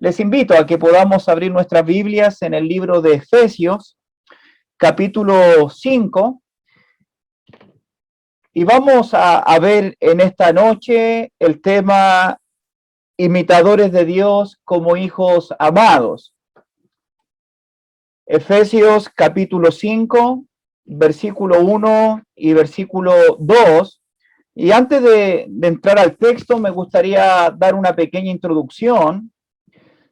Les invito a que podamos abrir nuestras Biblias en el libro de Efesios, capítulo 5, y vamos a ver en esta noche el tema imitadores de Dios como hijos amados. Efesios capítulo 5, versículo 1 y versículo 2. Y antes de entrar al texto, me gustaría dar una pequeña introducción.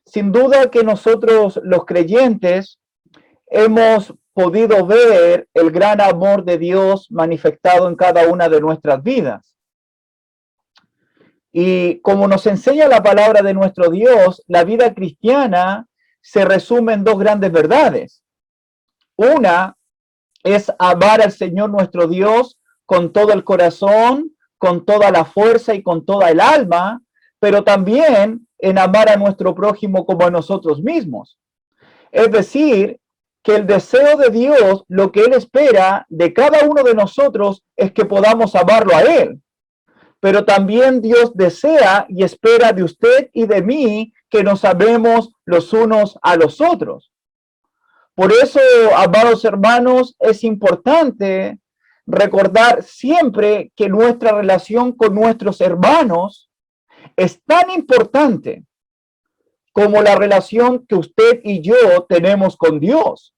Sin duda que nosotros los creyentes hemos podido ver el gran amor de Dios manifestado en cada una de nuestras vidas. Y como nos enseña la palabra de nuestro Dios, la vida cristiana se resume en dos grandes verdades. Una es amar al Señor nuestro Dios con todo el corazón, con toda la fuerza y con toda el alma, pero también en amar a nuestro prójimo como a nosotros mismos. Es decir, que el deseo de Dios, lo que Él espera de cada uno de nosotros es que podamos amarlo a Él. Pero también Dios desea y espera de usted y de mí que nos amemos los unos a los otros. Por eso, amados hermanos, es importante recordar siempre que nuestra relación con nuestros hermanos es tan importante como la relación que usted y yo tenemos con Dios.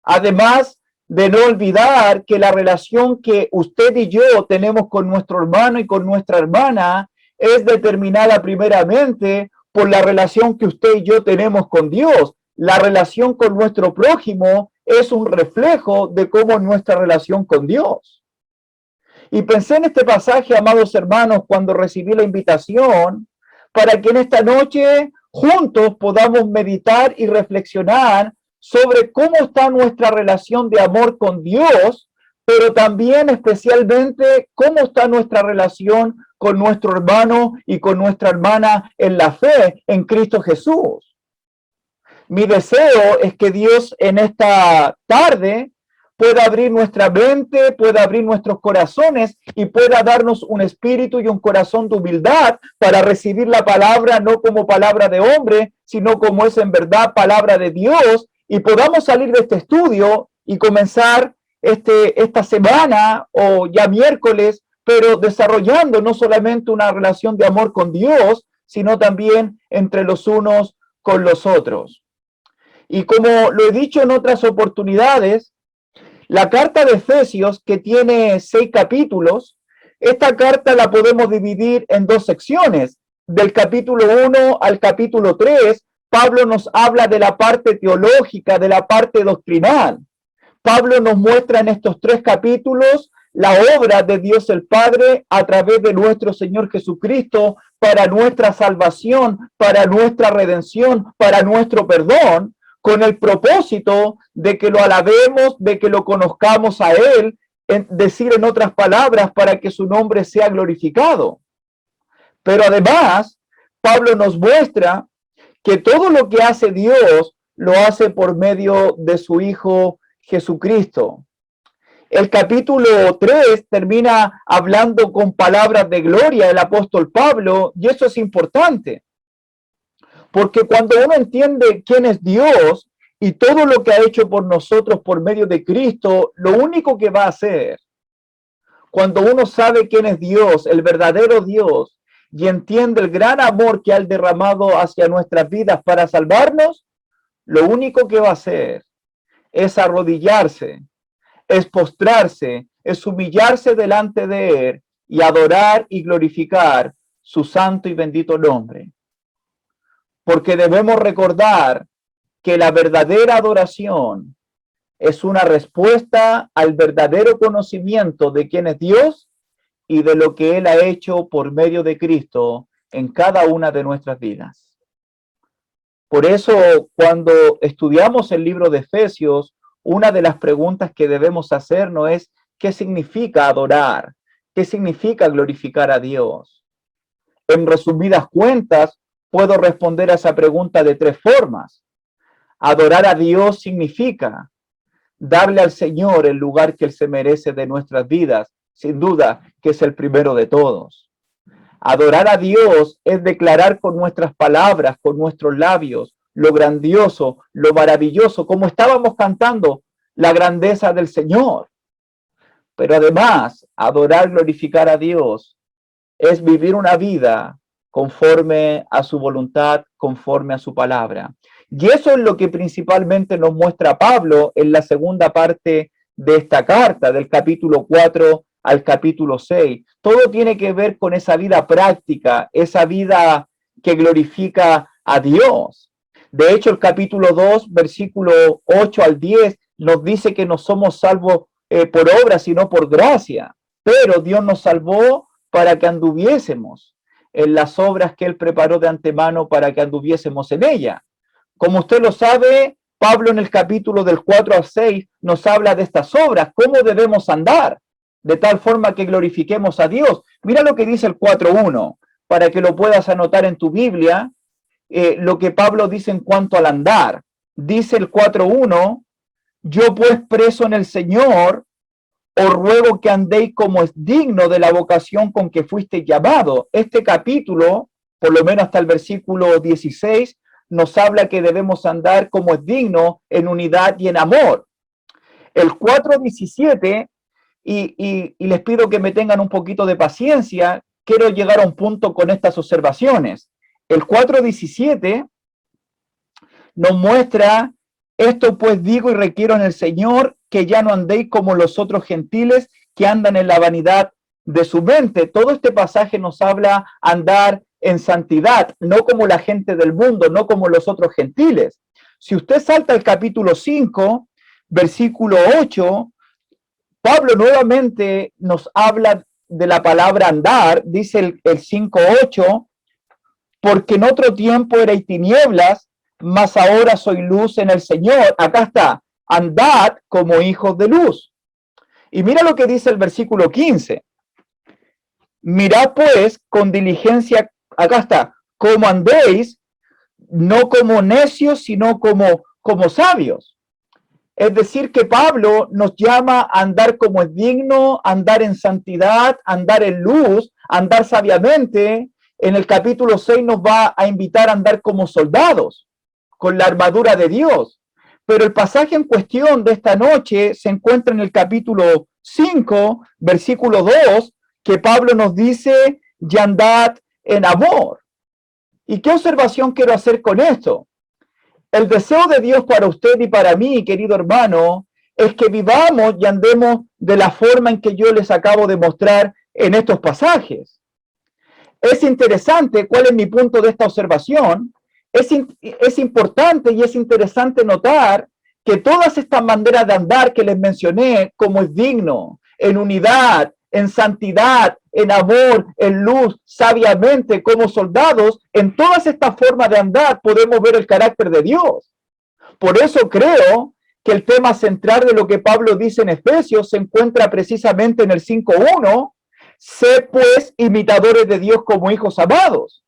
Además de no olvidar que la relación que usted y yo tenemos con nuestro hermano y con nuestra hermana es determinada primeramente por la relación que usted y yo tenemos con Dios. La relación con nuestro prójimo es un reflejo de cómo es nuestra relación con Dios. Y pensé en este pasaje, amados hermanos, cuando recibí la invitación, para que en esta noche juntos podamos meditar y reflexionar sobre cómo está nuestra relación de amor con Dios, pero también especialmente cómo está nuestra relación con nuestro hermano y con nuestra hermana en la fe en Cristo Jesús. Mi deseo es que Dios en esta tarde pueda abrir nuestra mente, pueda abrir nuestros corazones y pueda darnos un espíritu y un corazón de humildad para recibir la palabra no como palabra de hombre, sino como es en verdad palabra de Dios, y podamos salir de este estudio y comenzar esta semana o ya miércoles, pero desarrollando no solamente una relación de amor con Dios, sino también entre los unos con los otros. Y como lo he dicho en otras oportunidades, la carta de Efesios, que tiene 6 capítulos, esta carta la podemos dividir en dos secciones. Del capítulo 1 al capítulo 3, Pablo nos habla de la parte teológica, de la parte doctrinal. Pablo nos muestra en estos 3 capítulos la obra de Dios el Padre a través de nuestro Señor Jesucristo para nuestra salvación, para nuestra redención, para nuestro perdón, con el propósito de que lo alabemos, de que lo conozcamos a Él, decir en otras palabras, para que su nombre sea glorificado. Pero además, Pablo nos muestra que todo lo que hace Dios lo hace por medio de su Hijo Jesucristo. El capítulo 3 termina hablando con palabras de gloria del apóstol Pablo, y eso es importante. Porque cuando uno entiende quién es Dios y todo lo que ha hecho por nosotros por medio de Cristo, lo único que va a hacer, cuando uno sabe quién es Dios, el verdadero Dios, y entiende el gran amor que ha derramado hacia nuestras vidas para salvarnos, lo único que va a hacer es arrodillarse, es postrarse, es humillarse delante de Él y adorar y glorificar su santo y bendito nombre. Porque debemos recordar que la verdadera adoración es una respuesta al verdadero conocimiento de quién es Dios y de lo que Él ha hecho por medio de Cristo en cada una de nuestras vidas. Por eso, cuando estudiamos el libro de Efesios, una de las preguntas que debemos hacernos es: ¿qué significa adorar? ¿Qué significa glorificar a Dios? En resumidas cuentas, puedo responder a esa pregunta de 3 formas. Adorar a Dios significa darle al Señor el lugar que Él se merece de nuestras vidas, sin duda que es el primero de todos. Adorar a Dios es declarar con nuestras palabras, con nuestros labios, lo grandioso, lo maravilloso, como estábamos cantando, la grandeza del Señor. Pero además, adorar, glorificar a Dios es vivir una vida conforme a su voluntad, conforme a su palabra. Y eso es lo que principalmente nos muestra Pablo en la segunda parte de esta carta, del capítulo 4 al capítulo 6. Todo tiene que ver con esa vida práctica, esa vida que glorifica a Dios. De hecho, el capítulo 2, versículo 8 al 10, nos dice que no somos salvos por obra, sino por gracia. Pero Dios nos salvó para que anduviésemos en las obras que Él preparó de antemano para que anduviésemos en ella. Como usted lo sabe, Pablo en el capítulo del 4 al 6 nos habla de estas obras, cómo debemos andar, de tal forma que glorifiquemos a Dios. Mira lo que dice el 4.1, para que lo puedas anotar en tu Biblia, lo que Pablo dice en cuanto al andar. Dice el 4.1, yo pues preso en el Señor, os ruego que andéis como es digno de la vocación con que fuiste llamado. Este capítulo, por lo menos hasta el versículo 16, nos habla que debemos andar como es digno, en unidad y en amor. El 4.17, y les pido que me tengan un poquito de paciencia, quiero llegar a un punto con estas observaciones. El 4.17 nos muestra, esto pues digo y requiero en el Señor, que ya no andéis como los otros gentiles que andan en la vanidad de su mente. Todo este pasaje nos habla andar en santidad, no como la gente del mundo, no como los otros gentiles. Si usted salta al capítulo 5, versículo 8, Pablo nuevamente nos habla de la palabra andar, dice el 5.8, porque en otro tiempo erais tinieblas, mas ahora soy luz en el Señor. Acá está, andad como hijos de luz. Y mira lo que dice el versículo 15. Mirad pues con diligencia, acá está, como andéis, no como necios, sino como sabios. Es decir, que Pablo nos llama a andar como es digno, andar en santidad, andar en luz, andar sabiamente. En el capítulo 6 nos va a invitar a andar como soldados, con la armadura de Dios. Pero el pasaje en cuestión de esta noche se encuentra en el capítulo 5, versículo 2, que Pablo nos dice, y andad en amor. ¿Y qué observación quiero hacer con esto? El deseo de Dios para usted y para mí, querido hermano, es que vivamos y andemos de la forma en que yo les acabo de mostrar en estos pasajes. Es interesante, ¿cuál es mi punto de esta observación? Es importante y es interesante notar que todas estas maneras de andar que les mencioné, como es digno, en unidad, en santidad, en amor, en luz, sabiamente, como soldados, en todas estas formas de andar podemos ver el carácter de Dios. Por eso creo que el tema central de lo que Pablo dice en Efesios se encuentra precisamente en el 5.1, sé pues imitadores de Dios como hijos amados.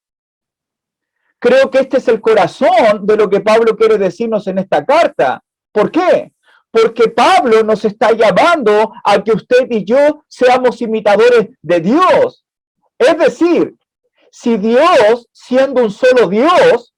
Creo que este es el corazón de lo que Pablo quiere decirnos en esta carta. ¿Por qué? Porque Pablo nos está llamando a que usted y yo seamos imitadores de Dios. Es decir, si Dios, siendo un solo Dios,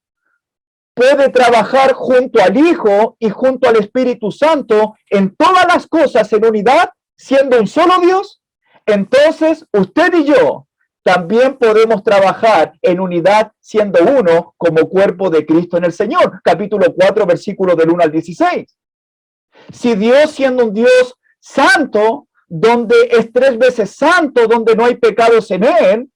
puede trabajar junto al Hijo y junto al Espíritu Santo en todas las cosas en unidad, siendo un solo Dios, entonces usted y yo también podemos trabajar en unidad siendo uno como cuerpo de Cristo en el Señor. Capítulo 4, versículos del 1 al 16. Si Dios, siendo un Dios santo, donde es 3 veces santo, donde no hay pecados en él,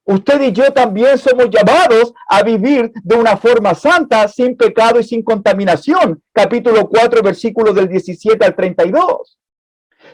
usted y yo también somos llamados a vivir de una forma santa, sin pecado y sin contaminación. Capítulo 4, versículos del 17 al 32.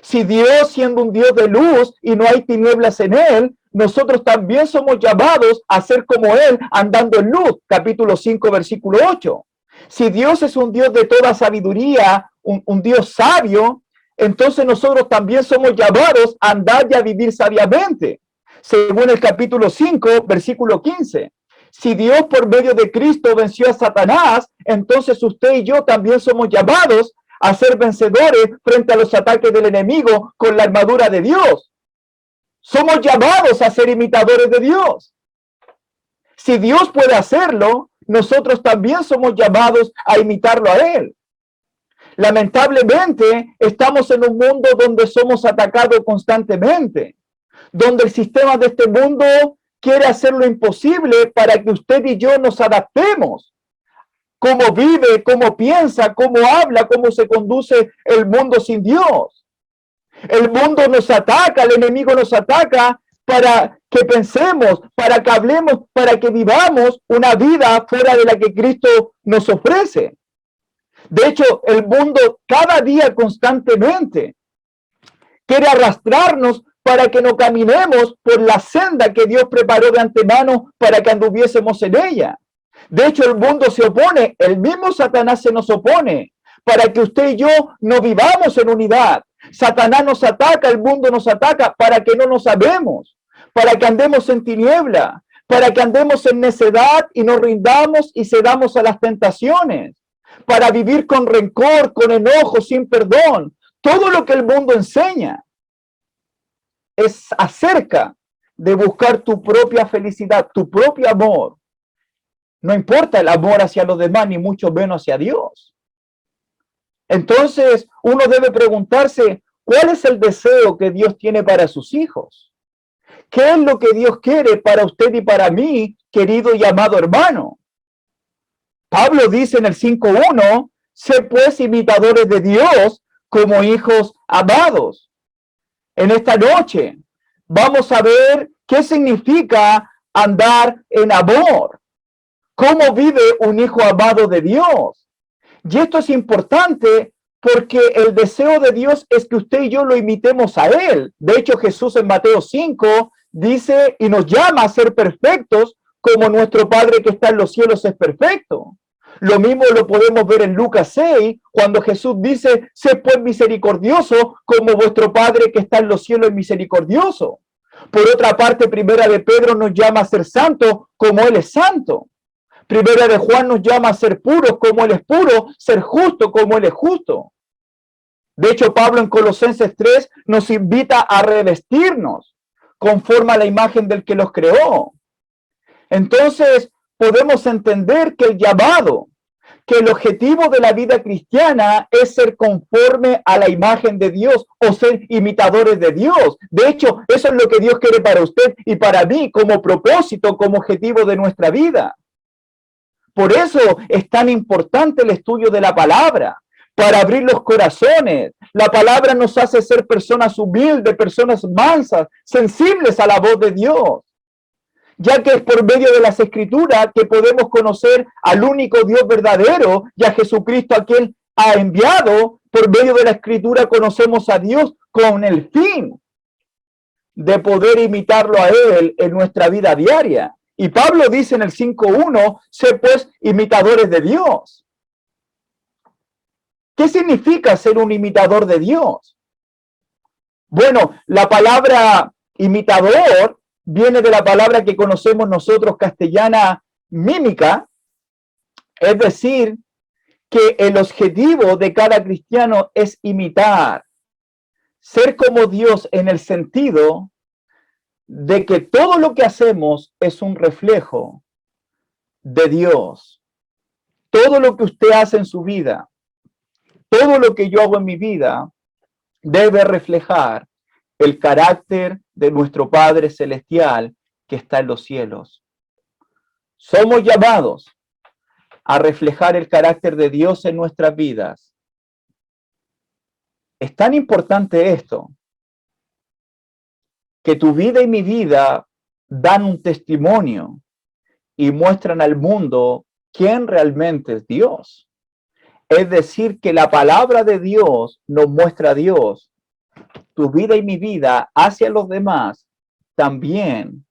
Si Dios, siendo un Dios de luz y no hay tinieblas en él, nosotros también somos llamados a ser como él, andando en luz. Capítulo 5, versículo 8. Si Dios es un Dios de toda sabiduría, un Dios sabio, entonces nosotros también somos llamados a andar y a vivir sabiamente. Según el capítulo 5, versículo 15. Si Dios por medio de Cristo venció a Satanás, entonces usted y yo también somos llamados a ser vencedores frente a los ataques del enemigo con la armadura de Dios. Somos llamados a ser imitadores de Dios. Si Dios puede hacerlo, nosotros también somos llamados a imitarlo a Él. Lamentablemente, estamos en un mundo donde somos atacados constantemente, donde el sistema de este mundo quiere hacer lo imposible para que usted y yo nos adaptemos. Cómo vive, cómo piensa, cómo habla, cómo se conduce el mundo sin Dios. El mundo nos ataca, el enemigo nos ataca para que pensemos, para que hablemos, para que vivamos una vida fuera de la que Cristo nos ofrece. De hecho, el mundo cada día constantemente quiere arrastrarnos para que no caminemos por la senda que Dios preparó de antemano para que anduviésemos en ella. De hecho, el mundo se opone, el mismo Satanás se nos opone para que usted y yo no vivamos en unidad. Satanás nos ataca, el mundo nos ataca para que no nos sabemos, para que andemos en tiniebla, para que andemos en necedad y nos rindamos y cedamos a las tentaciones, para vivir con rencor, con enojo, sin perdón. Todo lo que el mundo enseña es acerca de buscar tu propia felicidad, tu propio amor. No importa el amor hacia los demás, ni mucho menos hacia Dios. Entonces, uno debe preguntarse, ¿cuál es el deseo que Dios tiene para sus hijos? ¿Qué es lo que Dios quiere para usted y para mí, querido y amado hermano? Pablo dice en el 5:1, sé pues imitadores de Dios como hijos amados. En esta noche vamos a ver qué significa andar en amor. ¿Cómo vive un hijo amado de Dios? Y esto es importante porque el deseo de Dios es que usted y yo lo imitemos a Él. De hecho, Jesús en Mateo 5 dice y nos llama a ser perfectos como nuestro Padre que está en los cielos es perfecto. Lo mismo lo podemos ver en Lucas 6, cuando Jesús dice, sé pues misericordioso como vuestro Padre que está en los cielos es misericordioso. Por otra parte, Primera de Pedro nos llama a ser santos como Él es santo. Primera de Juan nos llama a ser puros como Él es puro, ser justo como Él es justo. De hecho, Pablo en Colosenses 3 nos invita a revestirnos conforme a la imagen del que los creó. Entonces, podemos entender que el llamado, que el objetivo de la vida cristiana es ser conforme a la imagen de Dios o ser imitadores de Dios. De hecho, eso es lo que Dios quiere para usted y para mí como propósito, como objetivo de nuestra vida. Por eso es tan importante el estudio de la palabra, para abrir los corazones. La palabra nos hace ser personas humildes, personas mansas, sensibles a la voz de Dios, ya que es por medio de las Escrituras que podemos conocer al único Dios verdadero y a Jesucristo a quien ha enviado. Por medio de la Escritura conocemos a Dios con el fin de poder imitarlo a Él en nuestra vida diaria. Y Pablo dice en el 5:1, sé pues imitadores de Dios. ¿Qué significa ser un imitador de Dios? Bueno, la palabra imitador viene de la palabra que conocemos nosotros castellana, mímica, es decir, que el objetivo de cada cristiano es imitar, ser como Dios en el sentido de que todo lo que hacemos es un reflejo de Dios. Todo lo que usted hace en su vida, todo lo que yo hago en mi vida, debe reflejar el carácter de nuestro Padre Celestial que está en los cielos. Somos llamados a reflejar el carácter de Dios en nuestras vidas. Es tan importante esto, que tu vida y mi vida dan un testimonio y muestran al mundo quién realmente es Dios. Es decir, que la palabra de Dios nos muestra a Dios. Tu vida y mi vida hacia los demás también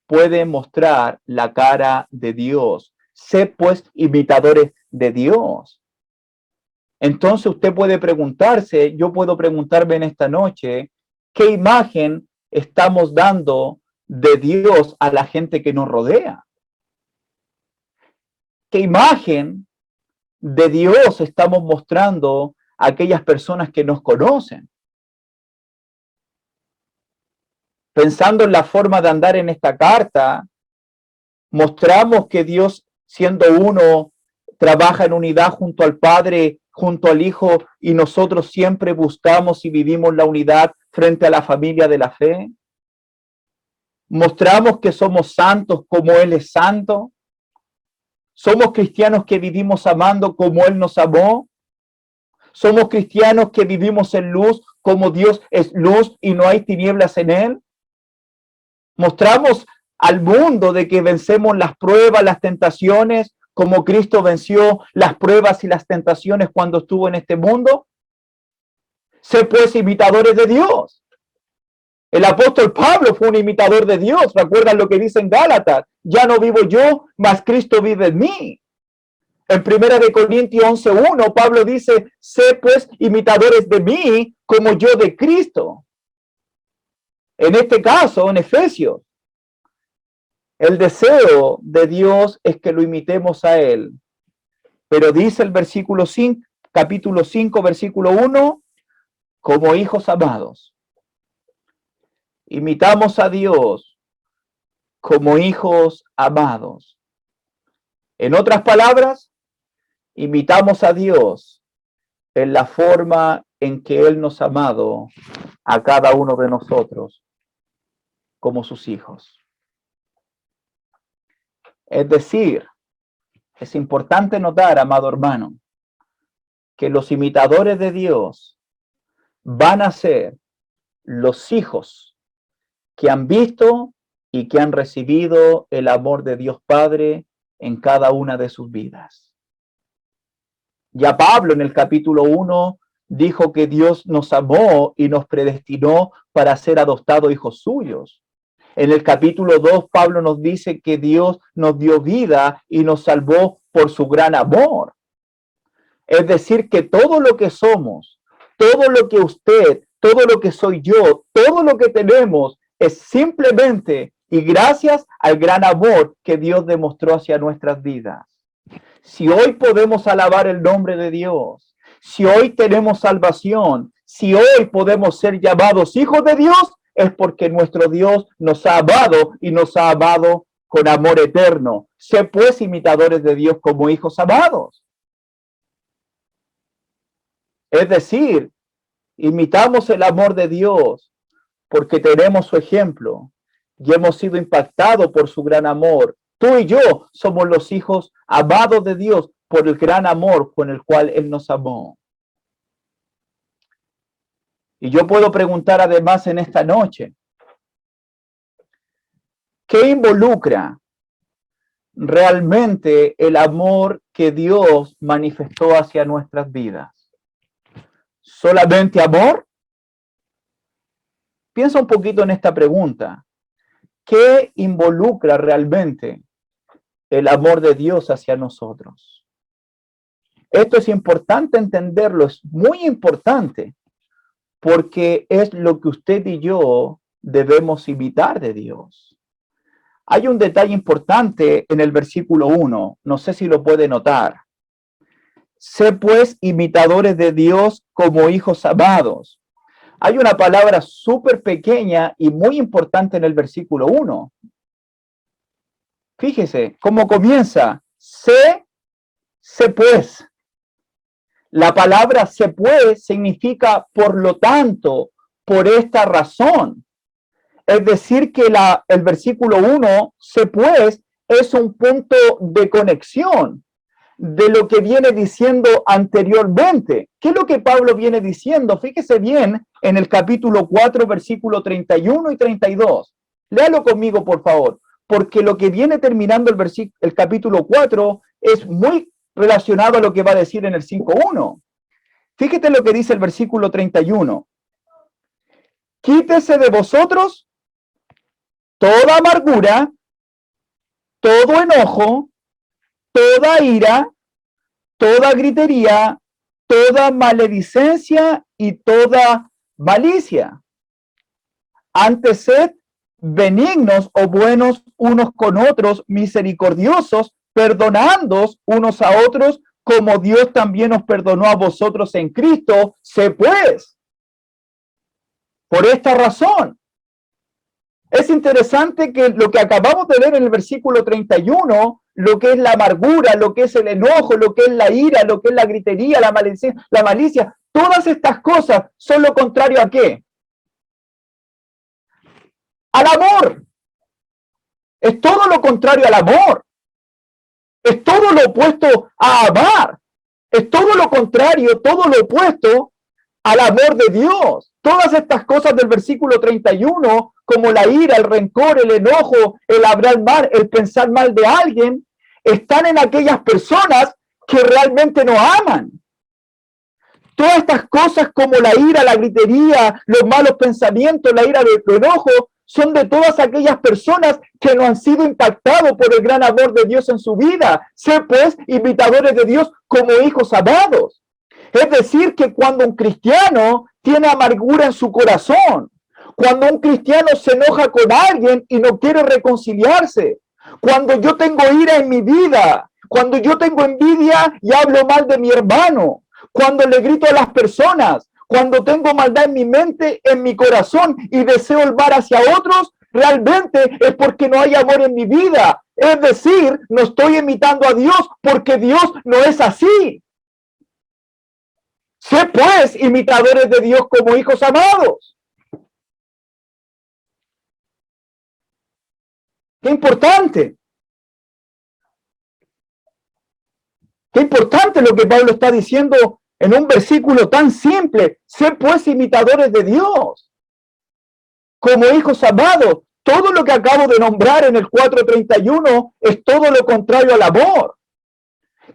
puede mostrar la cara de Dios. Sé pues imitadores de Dios. Entonces usted puede preguntarse, yo puedo preguntarme en esta noche, ¿qué imagen estamos dando de Dios a la gente que nos rodea? ¿Qué imagen de Dios estamos mostrando a aquellas personas que nos conocen? Pensando en la forma de andar en esta carta, mostramos que Dios, siendo uno, trabaja en unidad junto al Padre, junto al Hijo, y nosotros siempre buscamos y vivimos la unidad frente a la familia de la fe. Mostramos que somos santos como Él es santo. Somos cristianos que vivimos amando como Él nos amó. Somos cristianos que vivimos en luz como Dios es luz y no hay tinieblas en Él. Mostramos al mundo de que vencemos las pruebas, las tentaciones, como Cristo venció las pruebas y las tentaciones cuando estuvo en este mundo. Sé pues imitadores de Dios. El apóstol Pablo fue un imitador de Dios. ¿Recuerdan lo que dice en Gálatas? Ya no vivo yo, mas Cristo vive en mí. En 1 Corintios 11:1, Pablo dice, sé pues imitadores de mí como yo de Cristo. En este caso, en Efesios, el deseo de Dios es que lo imitemos a Él. Pero dice el versículo 5, capítulo 5, versículo 1, como hijos amados. Imitamos a Dios como hijos amados. En otras palabras, imitamos a Dios en la forma en que Él nos ha amado a cada uno de nosotros como sus hijos. Es decir, es importante notar, amado hermano, que los imitadores de Dios van a ser los hijos que han visto y que han recibido el amor de Dios Padre en cada una de sus vidas. Ya Pablo en el capítulo 1 dijo que Dios nos amó y nos predestinó para ser adoptados hijos suyos. En el capítulo 2, Pablo nos dice que Dios nos dio vida y nos salvó por su gran amor. Es decir, que todo lo que somos, todo lo que usted, todo lo que soy yo, todo lo que tenemos es simplemente y gracias al gran amor que Dios demostró hacia nuestras vidas. Si hoy podemos alabar el nombre de Dios, si hoy tenemos salvación, si hoy podemos ser llamados hijos de Dios, es porque nuestro Dios nos ha amado y nos ha amado con amor eterno. Sé pues imitadores de Dios como hijos amados. Es decir, imitamos el amor de Dios porque tenemos su ejemplo y hemos sido impactados por su gran amor. Tú y yo somos los hijos amados de Dios por el gran amor con el cual Él nos amó. Y yo puedo preguntar además en esta noche, ¿qué involucra realmente el amor que Dios manifestó hacia nuestras vidas? ¿Solamente amor? Piensa un poquito en esta pregunta. ¿Qué involucra realmente el amor de Dios hacia nosotros? Esto es importante entenderlo, es muy importante, porque es lo que usted y yo debemos imitar de Dios. Hay un detalle importante en el versículo 1, no sé si lo puede notar. Sé pues imitadores de Dios como hijos amados. Hay una palabra súper pequeña y muy importante en el versículo 1. Fíjese cómo comienza. Sé pues. La palabra sé pues significa por lo tanto, por esta razón. Es decir, que el versículo 1, sé pues, es un punto de conexión de lo que viene diciendo anteriormente. ¿Qué es lo que Pablo viene diciendo? Fíjese bien en el capítulo 4, versículo 31 y 32. Léalo conmigo, por favor, porque lo que viene terminando el capítulo 4 es muy relacionado a lo que va a decir en el 5.1. Fíjate lo que dice el versículo 31. Quítese de vosotros toda amargura, todo enojo, toda ira, toda gritería, toda maledicencia y toda malicia. Antes sed benignos o buenos unos con otros, misericordiosos, perdonándoos unos a otros, como Dios también os perdonó a vosotros en Cristo. Sé pues, por esta razón, Es interesante que lo que acabamos de ver en el versículo 31, lo que es la amargura, lo que es el enojo, lo que es la ira, lo que es la gritería, la malicia, todas estas cosas son lo contrario ¿a qué? Al amor. Es todo lo contrario al amor. Es todo lo opuesto a amar. Es todo lo contrario, todo lo opuesto al amor de Dios. Todas estas cosas del versículo 31, como la ira, el rencor, el enojo, el hablar mal, el pensar mal de alguien, están en aquellas personas que realmente no aman. Todas estas cosas como la ira, la gritería, los malos pensamientos, la ira del enojo, son de todas aquellas personas que no han sido impactados por el gran amor de Dios en su vida. Sé pues imitadores de Dios como hijos amados. Es decir, que cuando un cristiano tiene amargura en su corazón, cuando un cristiano se enoja con alguien y no quiere reconciliarse, cuando yo tengo ira en mi vida, cuando yo tengo envidia y hablo mal de mi hermano, cuando le grito a las personas, cuando tengo maldad en mi mente, en mi corazón y deseo el mal hacia otros, realmente es porque no hay amor en mi vida. Es decir, no estoy imitando a Dios porque Dios no es así. Sé pues imitadores de Dios como hijos amados. Qué importante. Qué importante lo que Pablo está diciendo en un versículo tan simple. Sé pues imitadores de Dios como hijos amados. Todo lo que acabo de nombrar en el 4:31 es todo lo contrario al amor.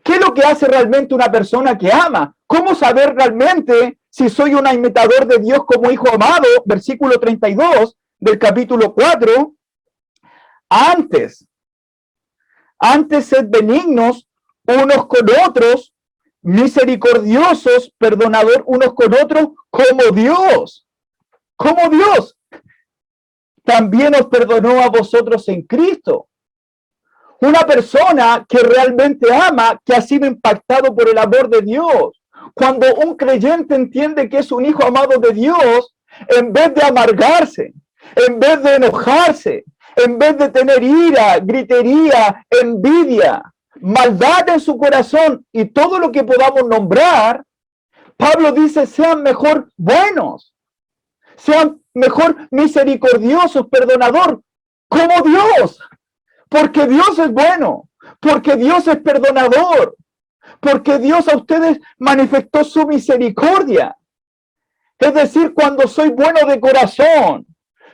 ¿Qué es lo que hace realmente una persona que ama? ¿Cómo saber realmente si soy un imitador de Dios como hijo amado? Versículo 32 del capítulo 4. Antes sed benignos unos con otros, misericordiosos, perdonador unos con otros, como Dios también os perdonó a vosotros en Cristo. Una persona que realmente ama, que ha sido impactado por el amor de Dios. Cuando un creyente entiende que es un hijo amado de Dios, en vez de amargarse, en vez de enojarse, en vez de tener ira, gritería, envidia, maldad en su corazón y todo lo que podamos nombrar, Pablo dice, sean mejor buenos, sean mejor misericordiosos, perdonador, como Dios. Porque Dios es bueno, porque Dios es perdonador, porque Dios a ustedes manifestó su misericordia. Es decir, cuando soy bueno de corazón,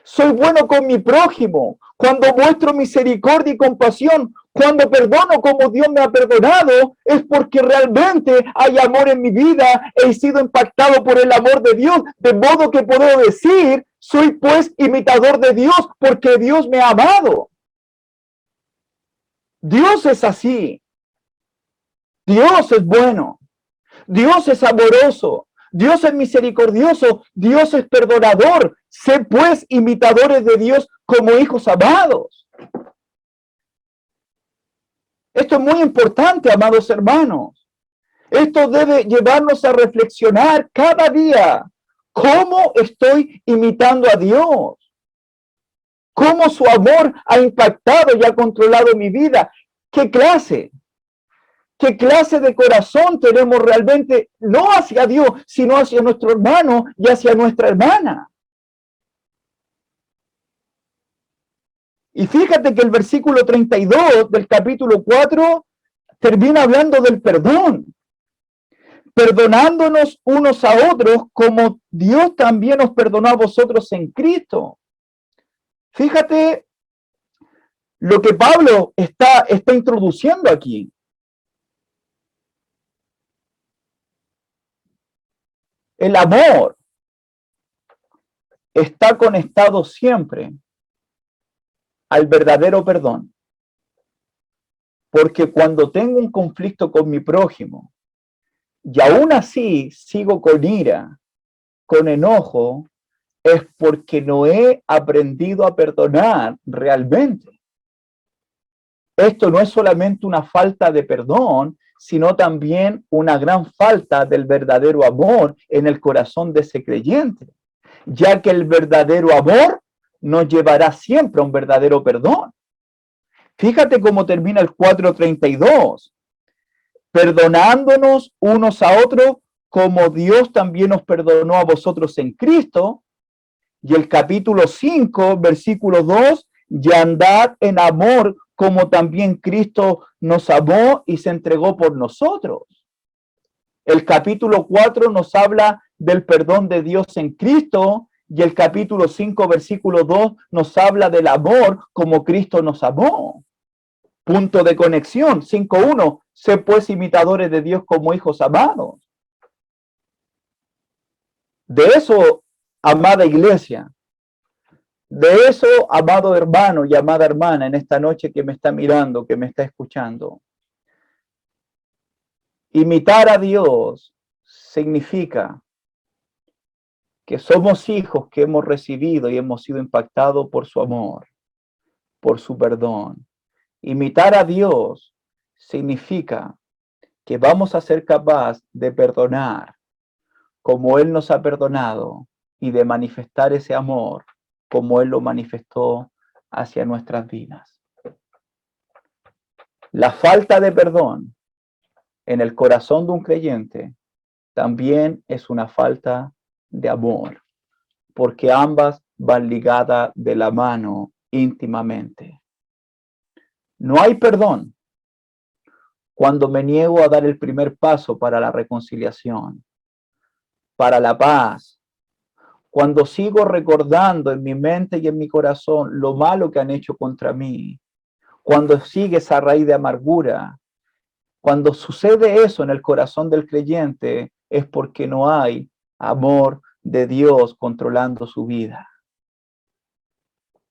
soy bueno con mi prójimo, cuando muestro misericordia y compasión, cuando perdono como Dios me ha perdonado, es porque realmente hay amor en mi vida, he sido impactado por el amor de Dios, de modo que puedo decir, soy pues imitador de Dios porque Dios me ha amado. Dios es así. Dios es bueno. Dios es amoroso. Dios es misericordioso. Dios es perdonador. Sé pues imitadores de Dios como hijos amados. Esto es muy importante, amados hermanos. Esto debe llevarnos a reflexionar cada día. ¿Cómo estoy imitando a Dios? ¿Cómo su amor ha impactado y ha controlado mi vida? ¿Qué clase? ¿Qué clase de corazón tenemos realmente? No hacia Dios, sino hacia nuestro hermano y hacia nuestra hermana. Y fíjate que el versículo 32 del capítulo 4 termina hablando del perdón. Perdonándonos unos a otros como Dios también os perdonó a vosotros en Cristo. Fíjate lo que Pablo está introduciendo aquí. El amor está conectado siempre al verdadero perdón. Porque cuando tengo un conflicto con mi prójimo y aún así sigo con ira, con enojo, es porque no he aprendido a perdonar realmente. Esto no es solamente una falta de perdón, sino también una gran falta del verdadero amor en el corazón de ese creyente, ya que el verdadero amor nos llevará siempre a un verdadero perdón. Fíjate cómo termina el 4:32. Perdonándonos unos a otros como Dios también nos perdonó a vosotros en Cristo. Y el capítulo 5, versículo 2, y andad en amor como también Cristo nos amó y se entregó por nosotros. El capítulo 4 nos habla del perdón de Dios en Cristo y el capítulo 5, versículo 2 nos habla del amor como Cristo nos amó. Punto de conexión, 5:1, sé pues imitadores de Dios como hijos amados. De eso, amada iglesia, de eso, amado hermano y amada hermana, en esta noche que me está mirando, que me está escuchando, imitar a Dios significa que somos hijos que hemos recibido y hemos sido impactados por su amor, por su perdón. Imitar a Dios significa que vamos a ser capaces de perdonar como Él nos ha perdonado y de manifestar ese amor como Él lo manifestó hacia nuestras vidas. La falta de perdón en el corazón de un creyente también es una falta de amor, porque ambas van ligadas de la mano íntimamente. No hay perdón cuando me niego a dar el primer paso para la reconciliación, para la paz, cuando sigo recordando en mi mente y en mi corazón lo malo que han hecho contra mí, cuando sigue esa raíz de amargura, cuando sucede eso en el corazón del creyente, es porque no hay amor de Dios controlando su vida.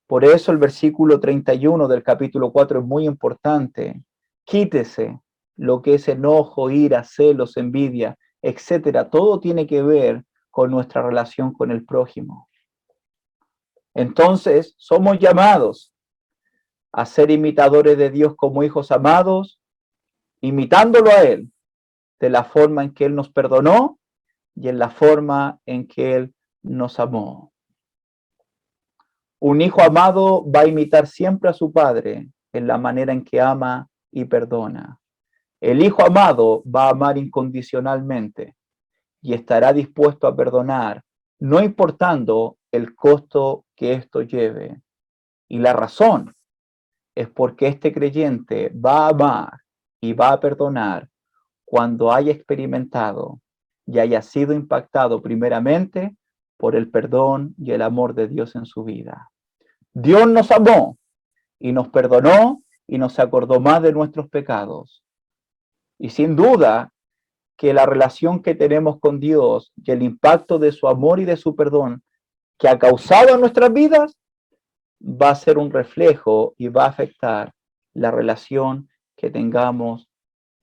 Por eso el versículo 31 del capítulo 4 es muy importante. Quítese lo que es enojo, ira, celos, envidia, etcétera. Todo tiene que ver con nuestra relación con el prójimo. Entonces, somos llamados a ser imitadores de Dios como hijos amados, imitándolo a Él de la forma en que Él nos perdonó y en la forma en que Él nos amó. Un hijo amado va a imitar siempre a su padre en la manera en que ama y perdona. El hijo amado va a amar incondicionalmente y estará dispuesto a perdonar, no importando el costo que esto lleve. Y la razón es porque este creyente va a amar y va a perdonar cuando haya experimentado y haya sido impactado primeramente por el perdón y el amor de Dios en su vida. Dios nos amó y nos perdonó y nos acordó más de nuestros pecados. Y sin duda que la relación que tenemos con Dios y el impacto de su amor y de su perdón que ha causado en nuestras vidas va a ser un reflejo y va a afectar la relación que tengamos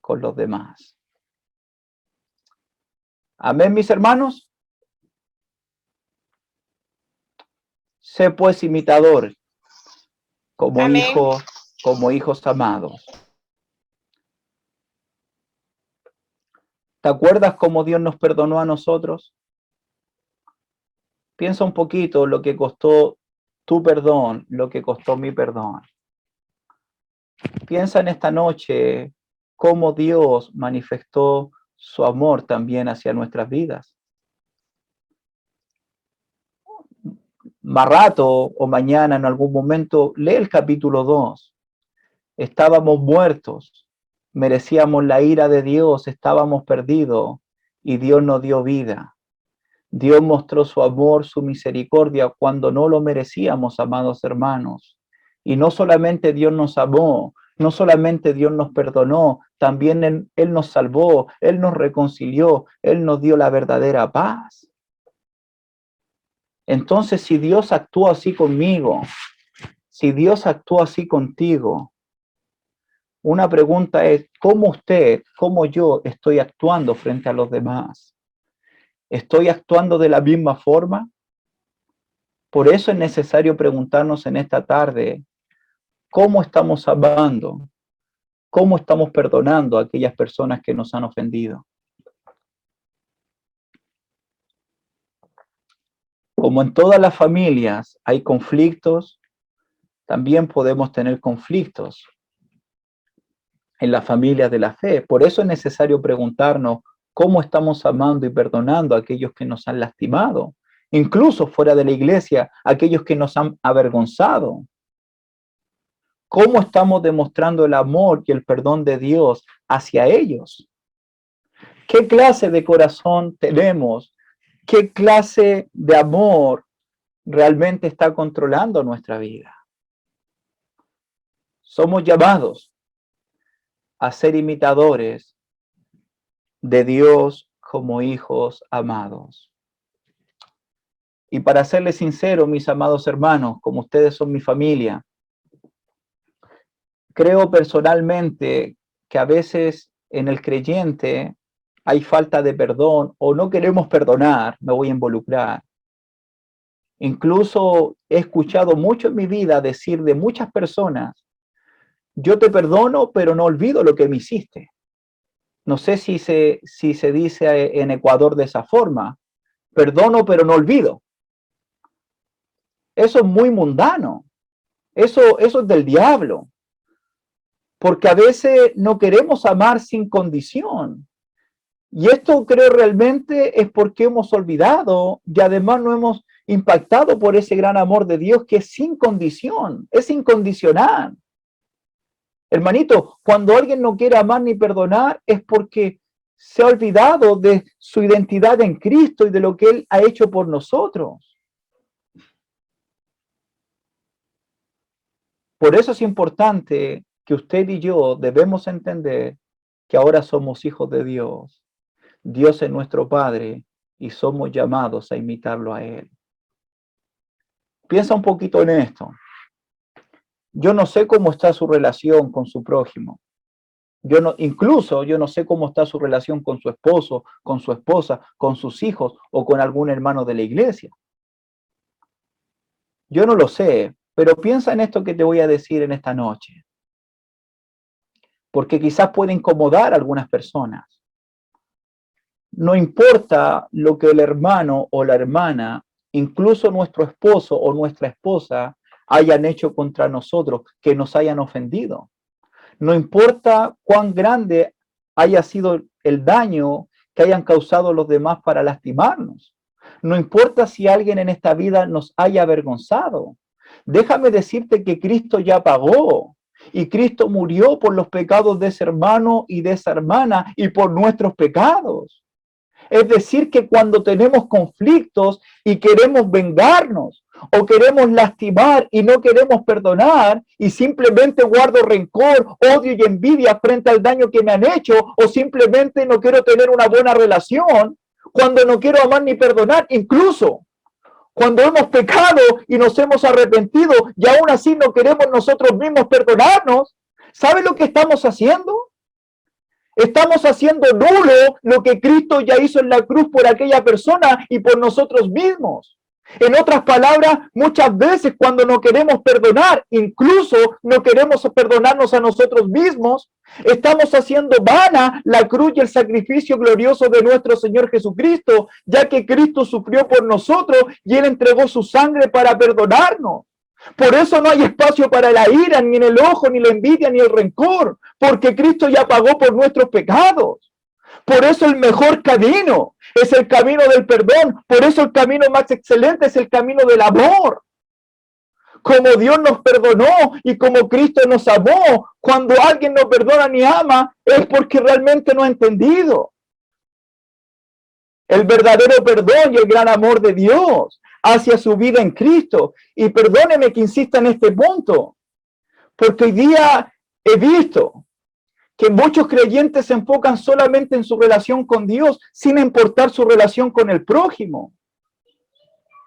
con los demás. Amén, mis hermanos. Sé pues imitador como hijos amados. ¿Te acuerdas cómo Dios nos perdonó a nosotros? Piensa un poquito lo que costó tu perdón, lo que costó mi perdón. Piensa en esta noche cómo Dios manifestó su amor también hacia nuestras vidas. Más rato o mañana en algún momento, lee el capítulo 2. Estábamos muertos, merecíamos la ira de Dios, estábamos perdidos y Dios nos dio vida. Dios mostró su amor, su misericordia cuando no lo merecíamos, amados hermanos. Y no solamente Dios nos amó, no solamente Dios nos perdonó, también Él nos salvó, Él nos reconcilió, Él nos dio la verdadera paz. Entonces, si Dios actúa así conmigo, si Dios actúa así contigo, una pregunta es, ¿cómo usted, cómo yo estoy actuando frente a los demás? ¿Estoy actuando de la misma forma? Por eso es necesario preguntarnos en esta tarde, ¿cómo estamos amando? ¿Cómo estamos perdonando a aquellas personas que nos han ofendido? Como en todas las familias hay conflictos, también podemos tener conflictos en las familias de la fe. Por eso es necesario preguntarnos cómo estamos amando y perdonando a aquellos que nos han lastimado, incluso fuera de la iglesia, aquellos que nos han avergonzado. ¿Cómo estamos demostrando el amor y el perdón de Dios hacia ellos? ¿Qué clase de corazón tenemos? ¿Qué clase de amor realmente está controlando nuestra vida? Somos llamados a ser imitadores de Dios como hijos amados. Y para serles sincero, mis amados hermanos, como ustedes son mi familia, creo personalmente que a veces en el creyente hay falta de perdón o no queremos perdonar, me voy a involucrar. Incluso he escuchado mucho en mi vida decir de muchas personas, yo te perdono, pero no olvido lo que me hiciste. No sé si se dice en Ecuador de esa forma, perdono, pero no olvido. Eso es muy mundano, eso es del diablo, porque a veces no queremos amar sin condición. Y esto creo realmente es porque hemos olvidado y además no hemos impactado por ese gran amor de Dios que es sin condición, es incondicional. Hermanito, cuando alguien no quiere amar ni perdonar es porque se ha olvidado de su identidad en Cristo y de lo que Él ha hecho por nosotros. Por eso es importante que usted y yo debemos entender que ahora somos hijos de Dios. Dios es nuestro Padre y somos llamados a imitarlo a Él. Piensa un poquito en esto. Yo no sé cómo está su relación con su prójimo. Incluso yo no sé cómo está su relación con su esposo, con su esposa, con sus hijos o con algún hermano de la iglesia. Yo no lo sé, pero piensa en esto que te voy a decir en esta noche. Porque quizás puede incomodar a algunas personas. No importa lo que el hermano o la hermana, incluso nuestro esposo o nuestra esposa, hayan hecho contra nosotros, que nos hayan ofendido. No importa cuán grande haya sido el daño que hayan causado los demás para lastimarnos. No importa si alguien en esta vida nos haya avergonzado. Déjame decirte que Cristo ya pagó y Cristo murió por los pecados de ese hermano y de esa hermana y por nuestros pecados. Es decir, que cuando tenemos conflictos y queremos vengarnos o queremos lastimar y no queremos perdonar y simplemente guardo rencor, odio y envidia frente al daño que me han hecho o simplemente no quiero tener una buena relación, cuando no quiero amar ni perdonar, incluso cuando hemos pecado y nos hemos arrepentido y aún así no queremos nosotros mismos perdonarnos, ¿sabe lo que estamos haciendo? Estamos haciendo nulo lo que Cristo ya hizo en la cruz por aquella persona y por nosotros mismos. En otras palabras, muchas veces cuando no queremos perdonar, incluso no queremos perdonarnos a nosotros mismos, estamos haciendo vana la cruz y el sacrificio glorioso de nuestro Señor Jesucristo, ya que Cristo sufrió por nosotros y Él entregó su sangre para perdonarnos. Por eso no hay espacio para la ira, ni en el ojo, ni la envidia, ni el rencor, porque Cristo ya pagó por nuestros pecados. Por eso el mejor camino es el camino del perdón. Por eso el camino más excelente es el camino del amor. Como Dios nos perdonó y como Cristo nos amó, cuando alguien no perdona ni ama, es porque realmente no ha entendido el verdadero perdón y el gran amor de Dios hacia su vida en Cristo. Y perdóneme que insista en este punto, porque hoy día he visto que muchos creyentes se enfocan solamente en su relación con Dios, sin importar su relación con el prójimo.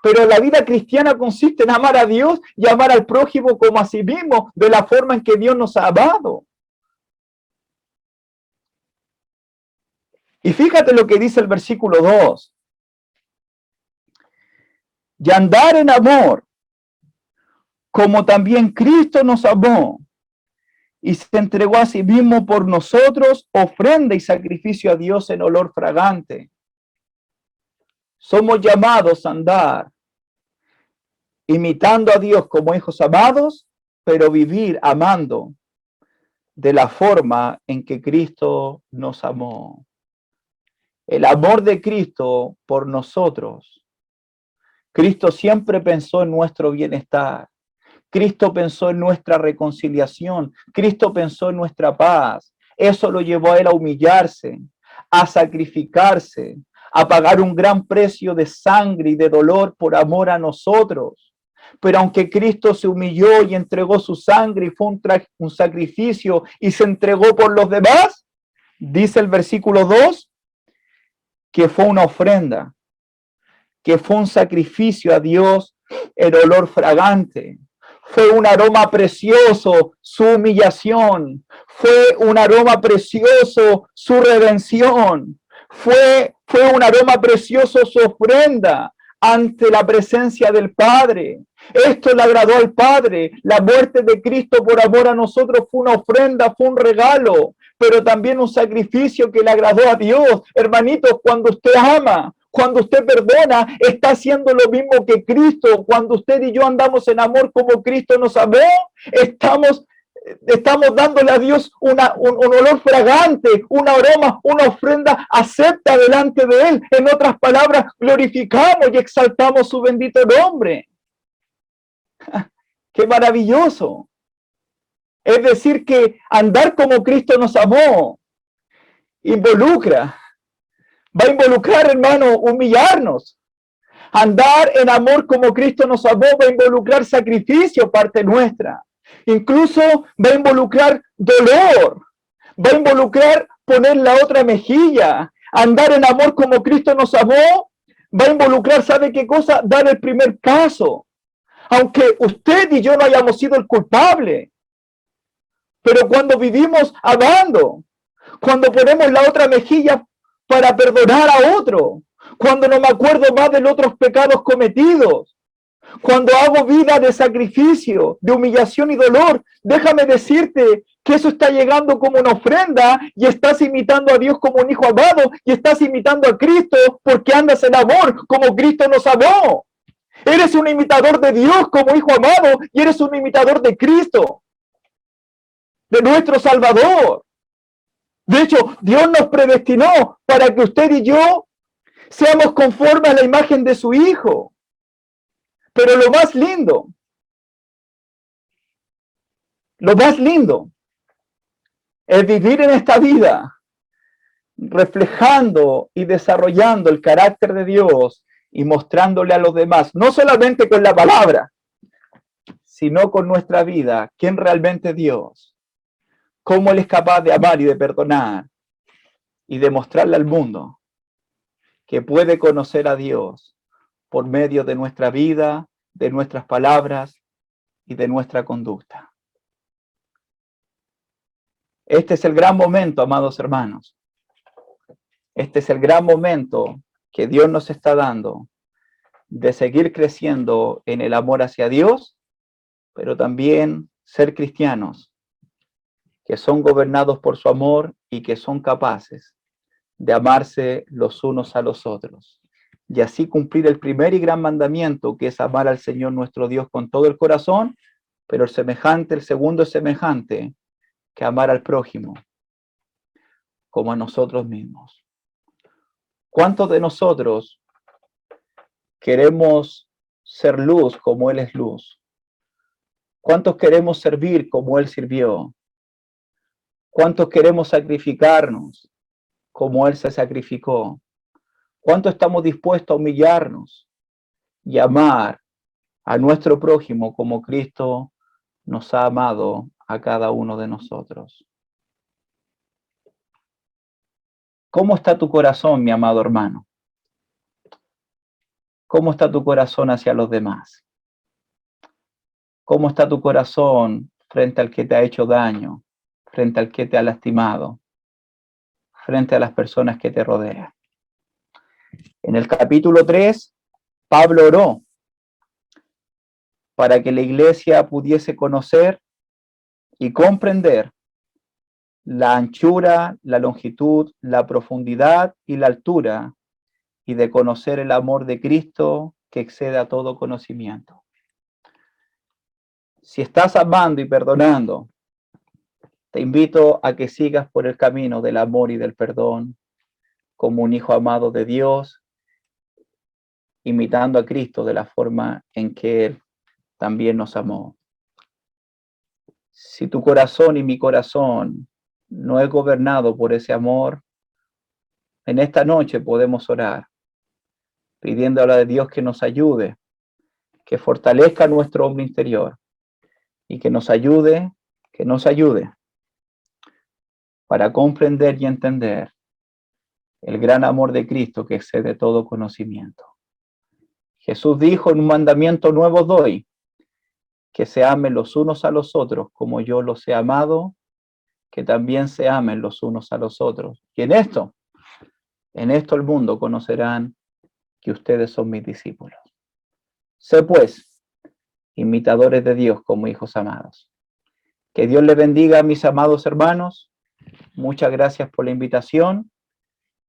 Pero la vida cristiana consiste en amar a Dios y amar al prójimo como a sí mismo, de la forma en que Dios nos ha amado. Y fíjate lo que dice el versículo 2. Y andar en amor, como también Cristo nos amó y se entregó a sí mismo por nosotros, ofrenda y sacrificio a Dios en olor fragante. Somos llamados a andar imitando a Dios como hijos amados, pero vivir amando de la forma en que Cristo nos amó. El amor de Cristo por nosotros. Cristo siempre pensó en nuestro bienestar. Cristo pensó en nuestra reconciliación. Cristo pensó en nuestra paz. Eso lo llevó a él a humillarse, a sacrificarse, a pagar un gran precio de sangre y de dolor por amor a nosotros. Pero aunque Cristo se humilló y entregó su sangre y fue un sacrificio y se entregó por los demás, dice el versículo 2, que fue una ofrenda, que fue un sacrificio a Dios, el olor fragante. Fue un aroma precioso su humillación. Fue un aroma precioso su redención. Fue un aroma precioso su ofrenda ante la presencia del Padre. Esto le agradó al Padre. La muerte de Cristo por amor a nosotros fue una ofrenda, fue un regalo, pero también un sacrificio que le agradó a Dios. Hermanitos, cuando usted ama, cuando usted perdona, está haciendo lo mismo que Cristo. Cuando usted y yo andamos en amor como Cristo nos amó, estamos dándole a Dios un olor fragante, un aroma, una ofrenda acepta delante de Él. En otras palabras, glorificamos y exaltamos su bendito nombre. ¡Qué maravilloso! Es decir, que andar como Cristo nos amó va a involucrar, hermano, humillarnos. Andar en amor como Cristo nos amó va a involucrar sacrificio parte nuestra. Incluso va a involucrar dolor. Va a involucrar poner la otra mejilla. Andar en amor como Cristo nos amó va a involucrar, ¿sabe qué cosa? Dar el primer paso. Aunque usted y yo no hayamos sido el culpable. Pero cuando vivimos amando, cuando ponemos la otra mejilla para perdonar a otro, cuando no me acuerdo más de los otros pecados cometidos, cuando hago vida de sacrificio, de humillación y dolor, déjame decirte que eso está llegando como una ofrenda y estás imitando a Dios como un hijo amado y estás imitando a Cristo porque andas en amor como Cristo nos amó. Eres un imitador de Dios como hijo amado y eres un imitador de Cristo, de nuestro Salvador. De hecho, Dios nos predestinó para que usted y yo seamos conformes a la imagen de su Hijo. Pero lo más lindo es vivir en esta vida reflejando y desarrollando el carácter de Dios y mostrándole a los demás, no solamente con la palabra, sino con nuestra vida, quién realmente es Dios, cómo Él es capaz de amar y de perdonar y de mostrarle al mundo que puede conocer a Dios por medio de nuestra vida, de nuestras palabras y de nuestra conducta. Este es el gran momento, amados hermanos. Este es el gran momento que Dios nos está dando de seguir creciendo en el amor hacia Dios, pero también ser cristianos que son gobernados por su amor y que son capaces de amarse los unos a los otros. Y así cumplir el primer y gran mandamiento, que es amar al Señor nuestro Dios con todo el corazón, pero el segundo es semejante, que amar al prójimo como a nosotros mismos. ¿Cuántos de nosotros queremos ser luz como Él es luz? ¿Cuántos queremos servir como Él sirvió? ¿Cuántos queremos sacrificarnos como Él se sacrificó? ¿Cuánto estamos dispuestos a humillarnos y amar a nuestro prójimo como Cristo nos ha amado a cada uno de nosotros? ¿Cómo está tu corazón, mi amado hermano? ¿Cómo está tu corazón hacia los demás? ¿Cómo está tu corazón frente al que te ha hecho daño, frente al que te ha lastimado, frente a las personas que te rodean? En el capítulo 3, Pablo oró para que la iglesia pudiese conocer y comprender la anchura, la longitud, la profundidad y la altura, y de conocer el amor de Cristo que excede a todo conocimiento. Si estás amando y perdonando, te invito a que sigas por el camino del amor y del perdón como un hijo amado de Dios, imitando a Cristo de la forma en que Él también nos amó. Si tu corazón y mi corazón no es gobernado por ese amor, en esta noche podemos orar, pidiéndole a Dios que nos ayude, que fortalezca nuestro hombre interior y que nos ayude para comprender y entender el gran amor de Cristo que excede todo conocimiento. Jesús dijo: en un mandamiento nuevo doy, que se amen los unos a los otros como yo los he amado, que también se amen los unos a los otros. Y en esto el mundo conocerán que ustedes son mis discípulos. Sé pues imitadores de Dios como hijos amados. Que Dios les bendiga a mis amados hermanos. Muchas gracias por la invitación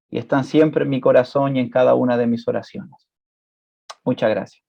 y están siempre en mi corazón y en cada una de mis oraciones. Muchas gracias.